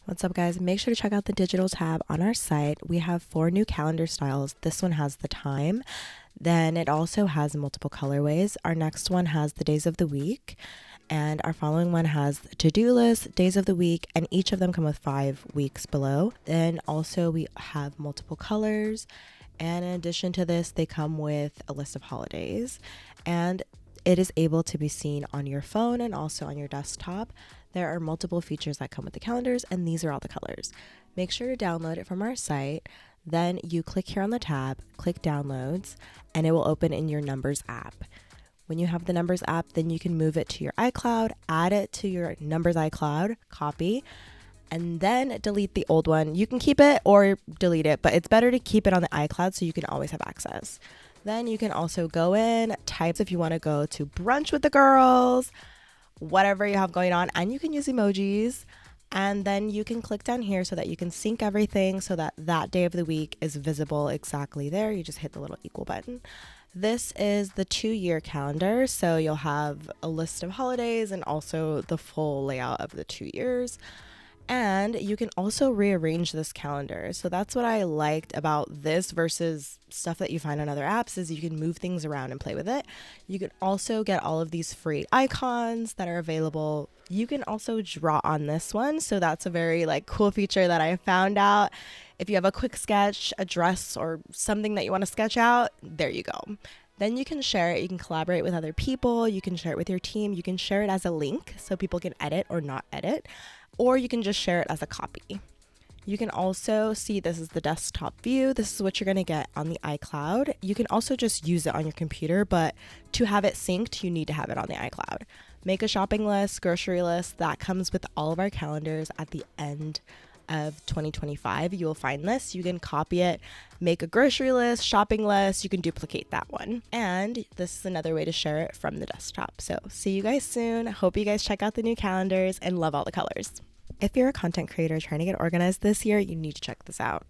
What's up, guys? Make sure to check out the digital tab on our site. We have 4 new calendar styles. This one has the time. Then it also has multiple colorways. Our next one has the days of the week. And our following one has to-do list, days of the week, and each of them come with 5 weeks below. Then also we have multiple colors. And in addition to this, they come with a list of holidays. And it is able to be seen on your phone and also on your desktop. There are multiple features that come with the calendars, and these are all the colors. Make sure to download it from our site. Then you click here on the tab, click downloads, and it will open in your Numbers app. When you have the Numbers app, then you can move it to your iCloud, add it to your Numbers iCloud, copy, and then delete the old one. You can keep it or delete it, but it's better to keep it on the iCloud so you can always have access. Then you can also go in, type if you want to go to brunch with the girls, whatever you have going on, and you can use emojis. And then you can click down here so that you can sync everything so that that day of the week is visible exactly there. You just hit the little equal button. This is the 2-year calendar, so you'll have a list of holidays and also the full layout of the 2 years. And you can also rearrange this calendar. So that's what I liked about this versus stuff that you find on other apps is you can move things around and play with it. You can also get all of these free icons that are available. You can also draw on this one. So that's a very cool feature that I found out. If you have a quick sketch, a dress, or something that you want to sketch out, there you go. Then you can share it. You can collaborate with other people. You can share it with your team. You can share it as a link so people can edit or not edit, or you can just share it as a copy. You can also see this is the desktop view. This is what you're going to get on the iCloud. You can also just use it on your computer, but to have it synced, you need to have it on the iCloud. Make a shopping list, grocery list. That comes with all of our calendars at the end of 2025. You will find this. You can copy it, make a grocery list, shopping list. You can duplicate that one. And this is another way to share it from the desktop. So see you guys soon. Hope you guys check out the new calendars and love all the colors. If you're a content creator trying to get organized this year, you need to check this out.